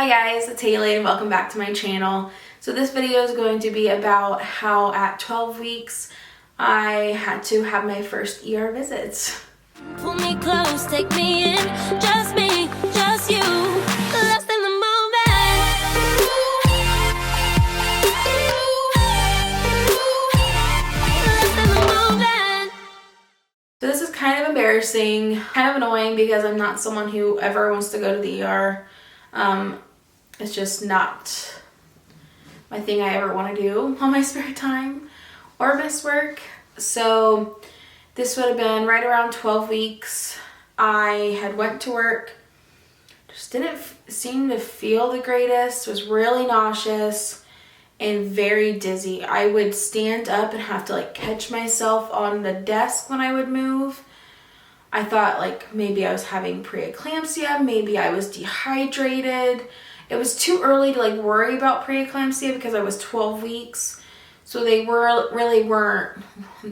Hi guys, it's Halie and welcome back to my channel. So this video is going to be about how at 12 weeks I had to have my first ER visits. Pull me close, take me in, just me, just you, lost in the moment. Lost in the moment. So this is kind of embarrassing, kind of annoying because I'm not someone who ever wants to go to the ER. It's just not my thing I ever want to do on my spare time or miss work. So this would have been right around 12 weeks. I had went to work, just didn't seem to feel the greatest, was really nauseous and very dizzy. I would stand up and have to catch myself on the desk when I would move. I thought maybe I was having preeclampsia, maybe I was dehydrated. It was too early to worry about preeclampsia because I was 12 weeks. So they really weren't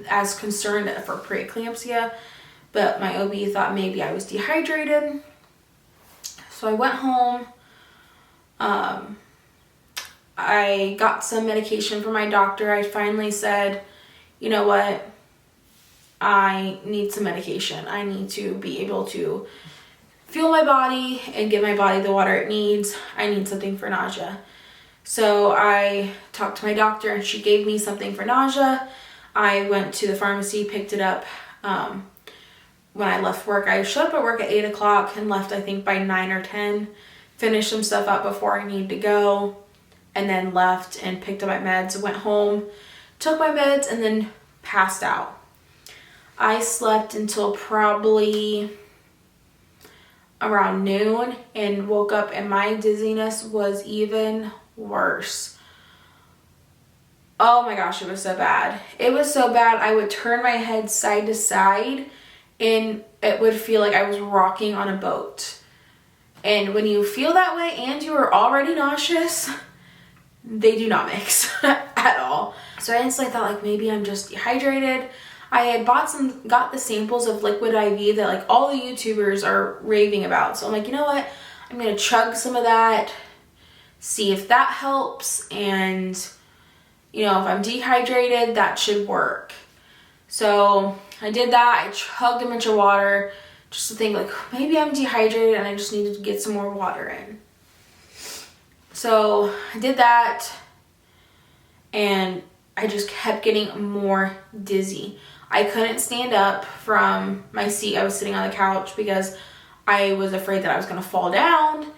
as concerned for preeclampsia, but my OB thought maybe I was dehydrated. So I went home. I got some medication from my doctor. I finally said, you know what? I need some medication. I need to be able to fuel my body and give my body the water it needs. I need something for nausea. So I talked to my doctor and she gave me something for nausea. I went to the pharmacy, picked it up when I left work. I showed up at work at 8 o'clock and left I think by 9 or 10. Finished some stuff up before I needed to go and then left and picked up my meds, went home, took my meds and then passed out. I slept until probably around noon and woke up and my dizziness was even worse. Oh my gosh, it was so bad. It was so bad I would turn my head side to side and it would feel like I was rocking on a boat. And when you feel that way and you are already nauseous, they do not mix at all. So I instantly thought maybe I'm just dehydrated. I had got the samples of liquid IV that all the YouTubers are raving about. So I'm you know what? I'm going to chug some of that, see if that helps. And, if I'm dehydrated, that should work. So I did that. I chugged a bunch of water just to think maybe I'm dehydrated and I just needed to get some more water in. So I did that and I just kept getting more dizzy. I couldn't stand up from my seat. I was sitting on the couch because I was afraid that I was going to fall down.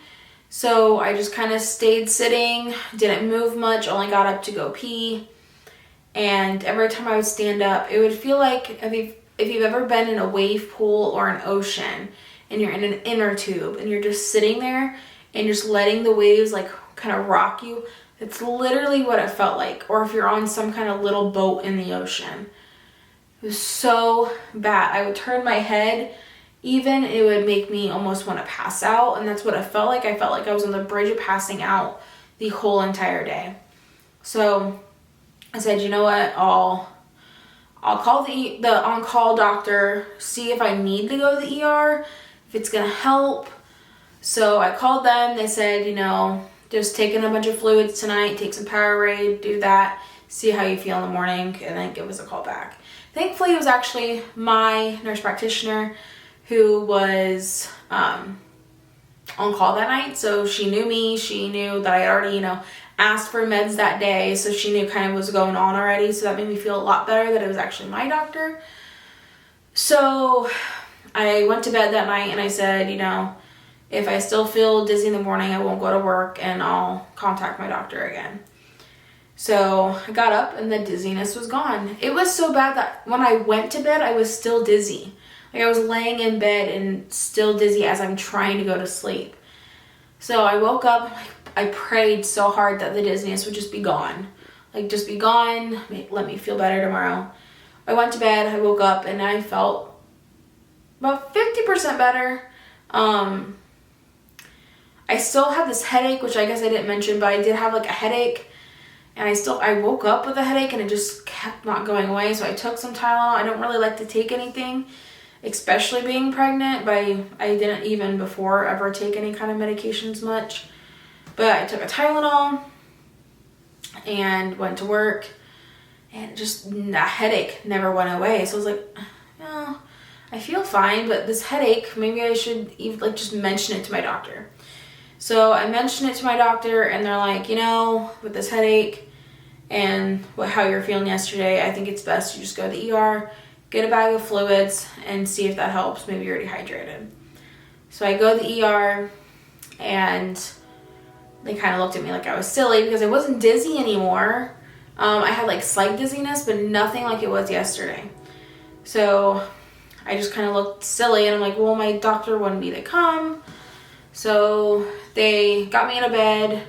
So I just kind of stayed sitting, didn't move much, only got up to go pee. And every time I would stand up, it would feel like if you've ever been in a wave pool or an ocean and you're in an inner tube and you're just sitting there and just letting the waves kind of rock you. It's literally what it felt like. Or if you're on some kind of little boat in the ocean. It was so bad. I would turn my head, even it would make me almost want to pass out. And that's what it felt like. I felt like I was on the bridge of passing out the whole entire day. So I said, you know what, I'll call the on-call doctor, see if I need to go to the ER, if it's going to help. So I called them. They said, just taking a bunch of fluids tonight, take some Powerade, do that, see how you feel in the morning, and then give us a call back. Thankfully, it was actually my nurse practitioner who was on call that night. So she knew me. She knew that I had already, asked for meds that day. So she knew kind of what was going on already. So that made me feel a lot better that it was actually my doctor. So I went to bed that night and I said, if I still feel dizzy in the morning, I won't go to work and I'll contact my doctor again. So I got up and the dizziness was gone. It was so bad that when I went to bed, I was still dizzy. I was laying in bed and still dizzy as I'm trying to go to sleep. So I woke up, I prayed so hard that the dizziness would just be gone. Just be gone, let me feel better tomorrow. I went to bed, I woke up and I felt about 50% better. I still had this headache, which I guess I didn't mention, but I did have a headache. And I woke up with a headache and it just kept not going away. So I took some Tylenol. I don't really like to take anything, especially being pregnant, but I didn't even before ever take any kind of medications much. But I took a Tylenol and went to work, and just that headache never went away. So I was like, oh, I feel fine, but this headache, maybe I should even like just mention it to my doctor. So I mentioned it to my doctor, and they're like, with this headache and how you're feeling yesterday, I think it's best you just go to the ER, get a bag of fluids, and see if that helps. Maybe you're dehydrated. So I go to the ER, and they kind of looked at me like I was silly because I wasn't dizzy anymore. I had like slight dizziness, but nothing like it was yesterday. So I just kind of looked silly, and I'm like, well, my doctor wanted me to come. So they got me in a bed,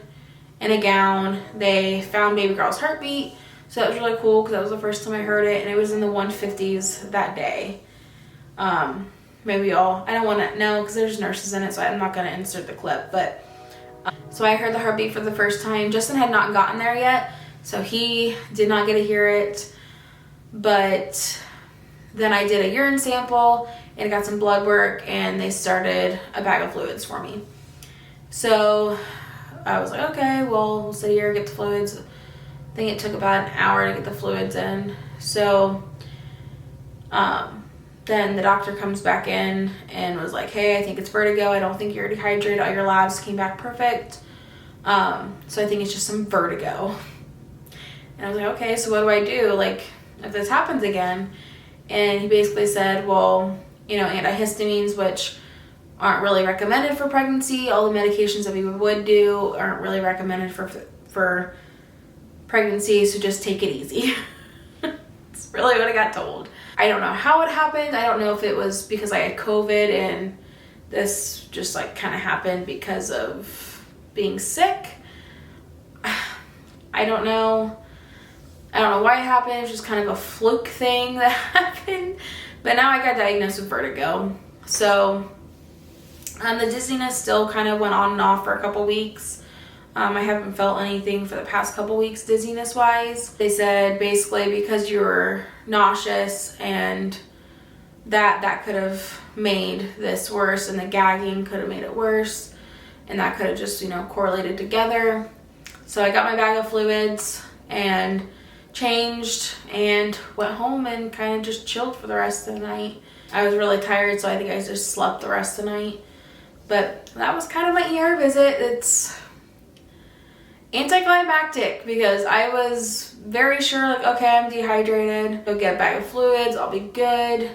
in a gown. They found baby girl's heartbeat. So that was really cool because that was the first time I heard it, and it was in the 150s that day. Maybe I don't want to know because there's nurses in it, so I'm not going to insert the clip. But so I heard the heartbeat for the first time. Justin had not gotten there yet, so he did not get to hear it. But then I did a urine sample and got some blood work, and they started a bag of fluids for me. So I was like, okay, well, we'll sit here, get the fluids. I think it took about an hour to get the fluids in. So then the doctor comes back in and was like, hey, I think it's vertigo. I don't think you're dehydrated. All your labs came back perfect. So I think it's just some vertigo. And I was like, okay, so what do I do? Like, if this happens again? And he basically said, well, antihistamines, which aren't really recommended for pregnancy. All the medications that we would do aren't really recommended for pregnancy, so just take it easy. It's really what I got told. I don't know how it happened. I don't know if it was because I had COVID and this just like kind of happened because of being sick. I don't know. I don't know why it happened. It was just kind of a fluke thing that happened. But now I got diagnosed with vertigo. So the dizziness still kind of went on and off for a couple weeks. I haven't felt anything for the past couple weeks dizziness wise. They said basically because you were nauseous and that could have made this worse, and the gagging could have made it worse, and that could have just correlated together. So I got my bag of fluids and changed and went home and kind of just chilled for the rest of the night. I was really tired, so I think I just slept the rest of the night. But that was kind of my ER visit. It's anticlimactic because I was very sure, like, okay, I'm dehydrated. Go get a bag of fluids. I'll be good.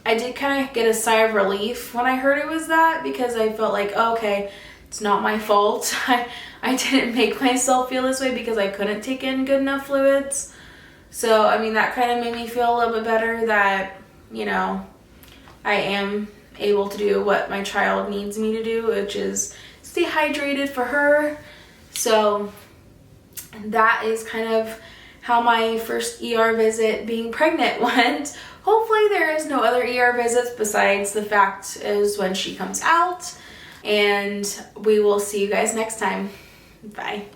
I did kind of get a sigh of relief when I heard it was that, because I felt like, oh, okay, it's not my fault. I didn't make myself feel this way because I couldn't take in good enough fluids. So, I mean, that kind of made me feel a little bit better that, I am able to do what my child needs me to do, which is stay hydrated for her. So that is kind of how my first ER visit being pregnant went. Hopefully there is no other ER visits besides the fact is when she comes out. And we will see you guys next time. Bye.